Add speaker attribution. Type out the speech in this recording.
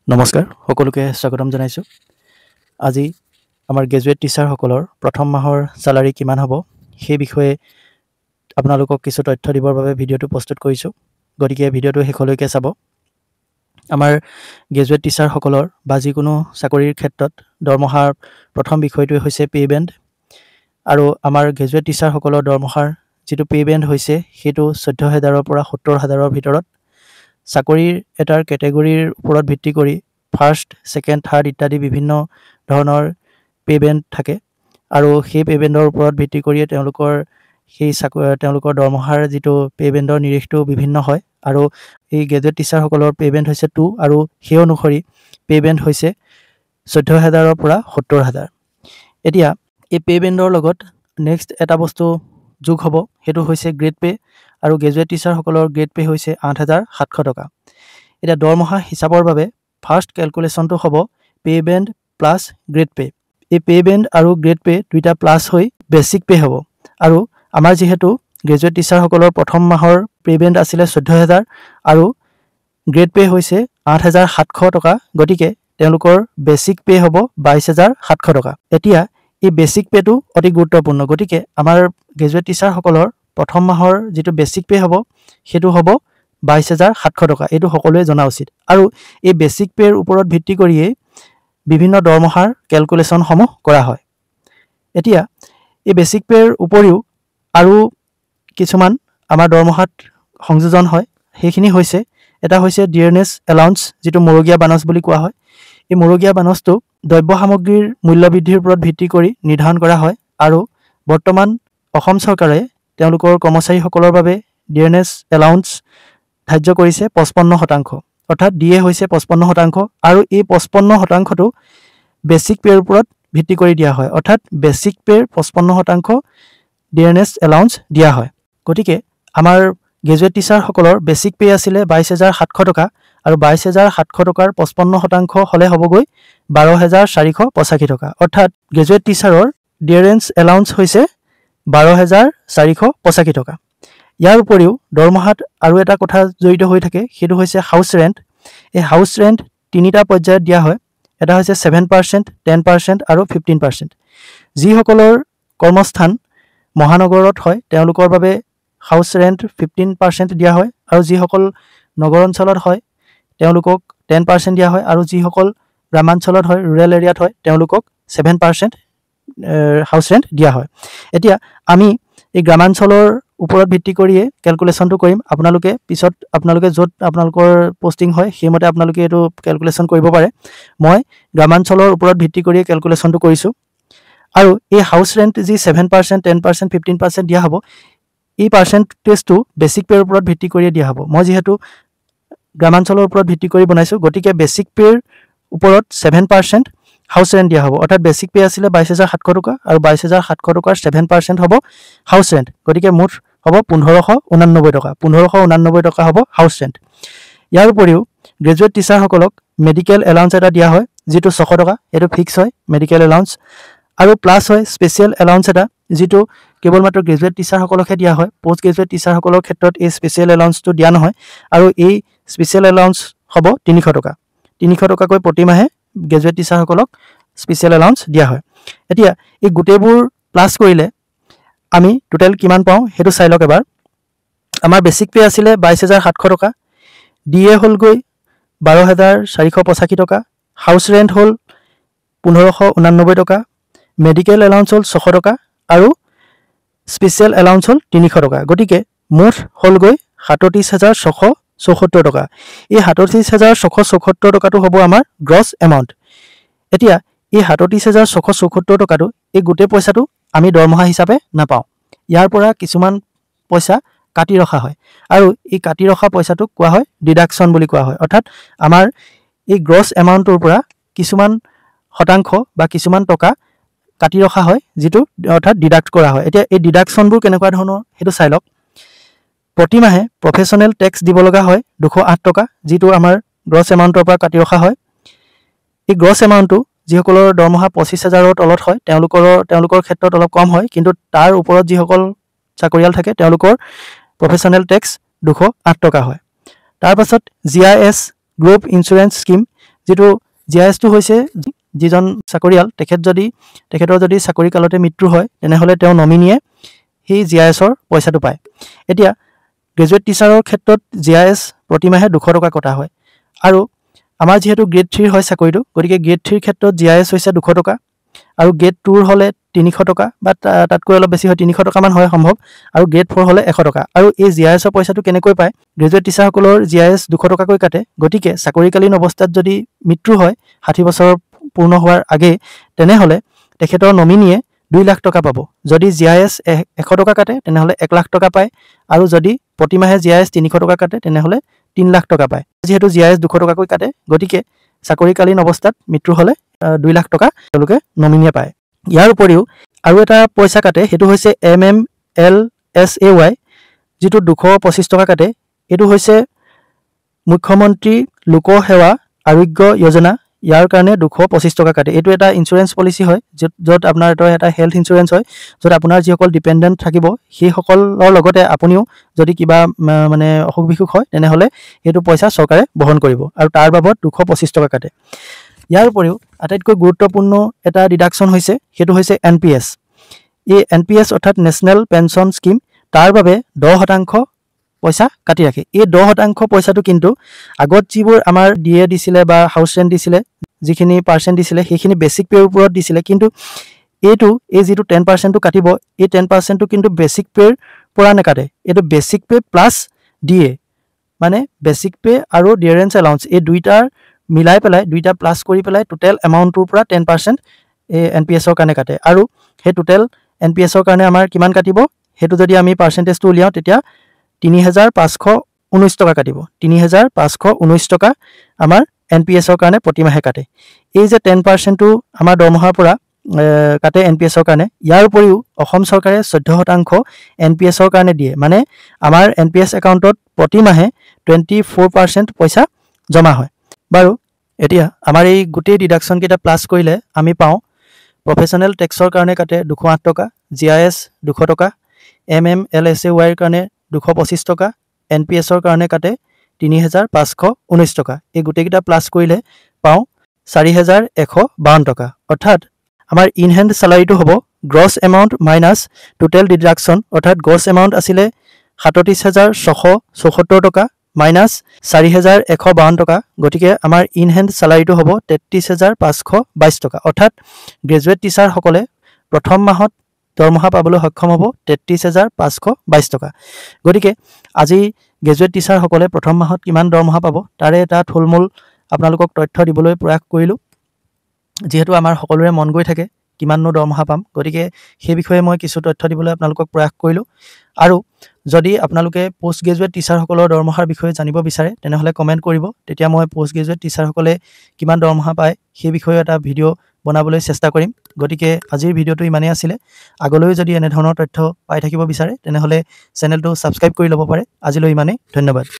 Speaker 1: নমস্কাৰ সকলোকে স্বাগতম জনাইছো। আজি আমাৰ গ্ৰেজুৱেট টিচাৰসকলৰ প্ৰথম মাহৰ স্যালাৰি কিমান হ'ব সেই বিষয়ে আপোনালোকক কিছু তথ্য দিবৰ বাবে ভিডিঅ'টো প্ৰস্তুত কৰিছো। গতিকে ভিডিঅ'টো শেষলৈকে চাব। আমাৰ গ্ৰেজুৱেট টিচাৰসকলৰ বা যিকোনো চাকৰিৰ ক্ষেত্ৰত দৰমহাৰ প্ৰথম বিষয়টো হৈছে পে বেণ্ড। আৰু আমাৰ গ্ৰেজুৱেট টিচাৰসকলৰ দৰমহাৰ যিটো পে বেণ্ড হৈছে সেইটো 14,000ৰ পৰা 70,000ৰ ভিতৰত। চাকৰিৰ এটাৰ কেটেগৰীৰ ওপৰত ভিত্তি কৰি ফাৰ্ষ্ট, ছেকেণ্ড, থাৰ্ড ইত্যাদি বিভিন্ন ধৰণৰ পে বেণ্ড থাকে আৰু সেই পে বেণ্ডৰ ওপৰত ভিত্তি কৰিয়ে তেওঁলোকৰ দৰমহাৰ যিটো পে বেণ্ডৰ নিৰিখটো বিভিন্ন হয়। আৰু এই গ্ৰেজুৱেট টিচাৰসকলৰ পে বেণ্ড হৈছে 2 আৰু সেই অনুসৰি পে বেণ্ড হৈছে 14,000ৰ পৰা 70,000। এতিয়া এই পে বেণ্ডৰ লগত নেক্সট এটা বস্তু যোগ হ'ব, সেইটো হৈছে গ্ৰেড পে। আৰু গ্ৰেজুৱেট টিচাৰসকলৰ গ্ৰেড পে হৈছে 8,700 টকা। এতিয়া দৰমহা হিচাপৰ বাবে ফাৰ্ষ্ট কেলকুলেশ্যনটো হ'ব pay band plus grade pay. এই পে বেণ্ড আৰু গ্ৰেড পে দুইটা প্লাছ হৈ বেচিক পে হ'ব। আৰু আমাৰ যিহেতু গ্ৰেজুৱেট টিচাৰসকলৰ প্ৰথম মাহৰ পে বেণ্ড আছিলে 14,000 আৰু গ্ৰেড পে হৈছে 8,700 টকা, গতিকে তেওঁলোকৰ বেচিক পে হ'ব 22,700 টকা। এতিয়া এই বেচিক পেটো অতি গুৰুত্বপূৰ্ণ, গতিকে আমাৰ গ্ৰেজুৱেট টিচাৰসকলৰ প্ৰথম মাহৰ যিটো বেচিক পে হ'ব সেইটো হ'ব 22,700 টকা। এইটো সকলোৱে জনা উচিত। আৰু এই বেচিক পেৰ ওপৰত ভিত্তি কৰিয়েই বিভিন্ন দৰমহাৰ কেলকুলেশ্যনসমূহ কৰা হয়। এতিয়া এই বেচিক পেৰ উপৰিও আৰু কিছুমান আমাৰ দৰমহাত সংযোজন হয়। সেইখিনি হৈছে এটা হৈছে ডিয়াৰনেছ এলাউন্স, যিটো মৰগীয়া বানচ বুলি কোৱা হয়। এই মৰগীয়া বানচটো দ্ৰব্য সামগ্ৰীৰ মূল্য বৃদ্ধিৰ ওপৰত ভিত্তি কৰি নিৰ্ধাৰণ কৰা হয়। আৰু বৰ্তমান অসম চৰকাৰে তেওঁলোকৰ কৰ্মচাৰীসকলৰ বাবে ডিয়াৰনেছ এলাউন্স ধাৰ্য কৰিছে 55%, অৰ্থাৎ ডিএ হৈছে 55%। আৰু এই 55%টো বেচিক পেৰ ওপৰত ভিত্তি কৰি দিয়া হয়, অৰ্থাৎ বেচিক পেৰ 55% ডিয়াৰনেছ এলাউন্স দিয়া হয়। গতিকে আমাৰ গ্ৰেজুৱেট টিচাৰসকলৰ বেচিক পে আছিলে 22,700 টকা আৰু 22,700 টকাৰ 55% হ'লে হ'বগৈ 12,485 টকা। অৰ্থাৎ গ্ৰেজুৱেট টিচাৰৰ ডিয়াৰেন্স এলাউন্স হৈছে 12,485 টকা। ইয়াৰ উপৰিও দৰমহাত আৰু এটা কথা জড়িত হৈ থাকে, সেইটো হৈছে হাউচ ৰেণ্ট। এই হাউচ ৰেণ্ট তিনিটা পৰ্যায়ত দিয়া হয়। এটা হৈছে 7%, 10% আৰু 15%। যিসকলৰ কৰ্মস্থান মহানগৰত হয় তেওঁলোকৰ বাবে হাউচ ৰেণ্ট 15% দিয়া হয়, আৰু যিসকল নগৰ অঞ্চলত হয় তেওঁলোকক 10% দিয়া হয়, আৰু যিসকল গ্ৰামাঞ্চলত হয়, ৰুৰেল এৰিয়াত হয়, তেওঁলোকক 7% হাউচ ৰেণ্ট দিয়া হয়। এতিয়া আমি এই গ্ৰামাঞ্চলৰ ওপৰত ভিত্তি কৰিয়ে কেলকুলেশ্যনটো কৰিম। পিছত আপোনালোকে য'ত আপোনালোকৰ পষ্টিং হয় সেইমতে আপোনালোকে এইটো কেলকুলেশ্যন কৰিব পাৰে। মই গ্ৰামাঞ্চলৰ ওপৰত ভিত্তি কৰিয়ে কেলকুলেশ্যনটো কৰিছোঁ। আৰু এই হাউচ ৰেণ্ট যি 7%, 10%, 15% দিয়া হ'ব, এই পাৰ্চেণ্টেজটো বেচিক পেৰ ওপৰত ভিত্তি কৰিয়ে দিয়া হ'ব। মই যিহেতু গ্ৰামাঞ্চলৰ ওপৰত ভিত্তি কৰি বনাইছোঁ, গতিকে বেচিক পেৰ ওপৰত 7% হাউচ ৰেণ্ট দিয়া হ'ব। অৰ্থাৎ বেচিক পে আছিলে 22,700 টকা আৰু 22,700 টকাৰ 7% হ'ব হাউচ ৰেণ্ট। গতিকে মুঠ হ'ব 1,589 টকা। 1,589 টকা হ'ব হাউচ ৰেণ্ট। ইয়াৰ উপৰিও গ্ৰেজুৱেট টিচাৰসকলক মেডিকেল এলাউন্স এটা দিয়া হয়, যিটো 600 টকা। এইটো ফিক্স হয় মেডিকেল এলাউন্স। আৰু প্লাছ হয় স্পেচিয়েল এলাউন্স এটা, যিটো কেৱল মাত্ৰ গ্ৰেজুৱেট টিচাৰসকলকহে দিয়া হয়। পষ্ট গ্ৰেজুৱেট টিচাৰসকলৰ ক্ষেত্ৰত এই স্পেচিয়েল এলাউন্সটো দিয়া নহয়। আৰু এই স্পেচিয়েল এলাউন্স হ'ব 300 টকা। 300 টকাকৈ প্ৰতিমাহে গ্ৰেজুৱেট টিচাৰসকলক স্পেচিয়েল এলাউন্স দিয়া হয়। এতিয়া এই গোটেইবোৰ প্লাছ কৰিলে আমি টোটেল কিমান পাওঁ সেইটো চাই লওক এবাৰ। আমাৰ বেচিক পে আছিলে 22,700 টকা, ডিএ হ'লগৈ 12,485 টকা, হাউচ ৰেণ্ট হ'ল 1,589 টকা, মেডিকেল এলাউন্স হ'ল 600 টকা আৰু স্পেচিয়েল এলাউন্স হ'ল 300 টকা। গতিকে মুঠ হ'লগৈ 37,674 টকা। এই 37,674 টকাটো হ'ব আমাৰ গ্ৰছ এমাউণ্ট। এতিয়া এই 37,674 টকাটো, এই গোটেই পইচাটো আমি দৰমহা হিচাপে নাপাওঁ। ইয়াৰ পৰা কিছুমান পইচা কাটি ৰখা হয়, আৰু এই কাটি ৰখা পইচাটোক কোৱা হয় ডিডাকশ্যন বুলি কোৱা হয়। অৰ্থাৎ আমাৰ এই গ্ৰছ এমাউণ্টটোৰ পৰা কিছুমান শতাংশ বা কিছুমান টকা কাটি ৰখা হয়, যিটো অৰ্থাৎ ডিডাক্ট কৰা হয়। এতিয়া এই ডিডাকশ্যনবোৰ কেনেকুৱা ধৰণৰ সেইটো চাই লওক। প্ৰতিমাহে প্ৰফেশ্যনেল টেক্স দিব লগা হয় 208 টকা, যিটো আমাৰ গ্ৰছ এমাউণ্টৰ পৰা কাটি ৰখা হয়। এই গ্ৰছ এমাউণ্টটো যিসকলৰ দৰমহা 25,000ৰ তলত হয় তেওঁলোকৰ ক্ষেত্ৰত অলপ কম হয়, কিন্তু তাৰ ওপৰত যিসকল চাকৰিয়াল থাকে তেওঁলোকৰ প্ৰফেশ্যনেল টেক্স 208 টকা হয়। তাৰ পাছত GIS গ্ৰুপ ইঞ্চুৰেঞ্চ স্কিম, যেটো জিআইএছটো হৈছে যিজন চাকৰিয়াল তেখেতৰ যদি চাকৰি কালতে মৃত্যু হয় তেনেহলে তেওঁ নমিনিয়ে সেই জিআইএছৰ পইচাটো পায় এতিয়া গ্ৰেজুৱেট টিচাৰৰ ক্ষেত্ৰত জিআইএছ প্ৰতিমাহে 200 টকা কটা হয় আৰু আমাৰ যেহেতু গ্ৰেড 3 হয় চাকৰিটো গতিকে গ্ৰেড 3 ক্ষেত্ৰত জিআইএছ হৈছে 200 টকা আৰু গ্ৰেড 2 হলে 300 টকা বা তাতকৈ অলপ বেছি হয় 300 টকা মান হয় সম্ভৱ আৰু গ্ৰেড 4 হলে 100 টকা আৰু এই জিআইএছৰ পইচাটো কেনেকৈ পায় গ্ৰেজুৱেট টিচাৰসকলৰ জিআইএছ 200 টকাকৈ কাটে গতিকে চাকৰিকালীন অৱস্থাত যদি মৃত্যু হয় 60 বছৰ পূৰ্ণ হোৱাৰ আগে তেনেহলে তেখেতৰ নমিনিয়ে 2 লাখ টকা পাব যদি জিআইএছ 100 টকা কাটে তেনেহলে 1 লাখ টকা পায় আৰু যদি প্ৰতিমাহে জিআইএছ 300 টকা কাটে তেনেহলে 3 লাখ টকা পায় যেহেতু জিআইএছ 200 টকাকৈ কাটে গতিকে চাকৰিকালীন অৱস্থাত মৃত্যু হলে 2 লাখ টকা তেওঁলোকে নমিনিয়ে পায় ইয়াৰ উপৰিও আৰু এটা পইচা কাটে হেতু হৈছে MMLSAY যেটো 225 টকা কাটে এটো হৈছে মুখ্যমন্ত্ৰী লোক সেৱা আৰোগ্য যোজনা ইয়াৰ কাৰণে 225 টকা কাটে এটো এটা ইন্সুৰেন্স পলিচি হয় যত আপোনাৰ এটা হেলথ ইন্সুৰেন্স হয় যত আপোনাৰ যিসকল ডিপেন্ডেন্ট থাকিব সেই সকলৰ লগতে আপুনিও যদি কিবা মানে অসুখ বিসুখ হয় তেনেহলে এটো পইচা চৰকাৰে বহন কৰিব আৰু তাৰ বাবদ 225 টকা কাটে ইয়াৰ উপৰিও আটাইতকৈ গুৰুত্বপূৰ্ণ এটা ডিডাকশন হৈছে হেতু হৈছে NPS এই NPS অৰ্থাৎ নেশনাল পেনশন স্কিম তাৰ বাবে 10% পইচা কাটি ৰাখে এই 10% পইচাটো কিন্তু আগত যিবোৰ আমাৰ ডিএ দিছিলে বা হাউস ৰেন্ট দিছিলে যিখিনি পাৰ্সেন্ট দিছিলে সেইখিনি বেসিক পেৰ ওপৰত দিছিলে কিন্তু এইটো এই যেটো 10% টো কাটিব এই 10% টো কিন্তু বেসিক পেৰ পৰা নাকাটে এটো বেসিক পে প্লাস ডিএ মানে বেসিক পে আৰু ডিয়াৰেন্স এলাউন্স এই দুইটাৰ মিলাই পেলাই দুইটা প্লাস কৰি পেলাই টোটাল এমাউন্টৰ পৰা 10% NPS ৰ কাৰণে কাটে আৰু হে টোটাল NPS ৰ কাৰণে আমাৰ কিমান কাটিব হেতু যদি আমি পাৰ্সেন্টেজটো উলিয়াও তেতিয়া 3519 টকা কাটিব 3519 টকা আমাৰ NPS ৰ কাৰণে প্ৰতিমাহে কাটে এই যে 10% টো আমাৰ দৰমহাৰ পৰা কাটে NPS ৰ কাৰণে ইয়াৰ উপৰিও অসম চৰকাৰে 14% NPS ৰ কাৰণে দিয়ে মানে আমাৰ NPS একাউণ্টত প্ৰতিমাহে 24% পইচা জমা হয় বাৰু এতিয়া আমাৰ এই গুটেই ডিডাকশন কেটা প্লাস কৰিলে আমি পাও প্ৰফেশনাল টেক্সৰ কাৰণে কাটে 208 টকা জিআইএছ 200 টকা MMLSAY ৰ কাৰণে 225 টকা NPS ৰ কাৰণে কাটে 3519 টকা এই গুটেই কেটা প্লাস কৰিলে পাও 4152 টকা অৰ্থাৎ আমাৰ ইন হ্যান্ড স্যালাৰিটো হ'ব gross amount minus total deduction অৰ্থাৎ গ্ৰস এমাউন্ট আছিলে 37674 টকা মাইনাস 4152 টকা গটিকে আমাৰ ইন হ্যান্ড স্যালাৰিটো হ'ব 33522 টকা অৰ্থাৎ গ্ৰেজুৱেট টিচাৰ সকলে প্ৰথম মাহত দৰমহা পাবলৈ সক্ষম হ'ব 33522 টকা গটিকে আজি গ্ৰেজুৱেট টিচাৰ সকলে প্ৰথম মাহত কিমান দৰমহা পাব তাৰে এটা থুলমূল আপোনালোকক তথ্য দিবলৈ প্ৰয়াস কৰিলো যেহেতু আমাৰ সকলোৰে মন গৈ থাকে কিমাননো দৰমহা পাম গটিকে সেই বিষয়ে মই কিছু তথ্য দিবলৈ আপোনালোকক প্ৰয়াস কৰিলো আৰু যদি আপোনালোকে পোষ্ট গ্ৰেজুৱেট টিচাৰ সকলৰ দৰমহাৰ বিষয়ে জানিব বিচাৰে তেনেহলে কমেন্ট কৰিব তেতিয়া মই পোষ্ট গ্ৰেজুৱেট টিচাৰ সকলে কিমান দৰমহা পায় সেই বিষয়ে এটা ভিডিও বনাবলৈ চেষ্টা কৰিম গটিকে আজিৰ ভিডিওটো ইমানেই আছিল আগলৈ যদি এনে ধৰণৰ তথ্য পাই থাকিব বিচাৰে তেনেহলে চেনেলটো সাবস্ক্ৰাইব কৰি ল'ব পাৰে আজিলৈ ইমানেই ধন্যবাদ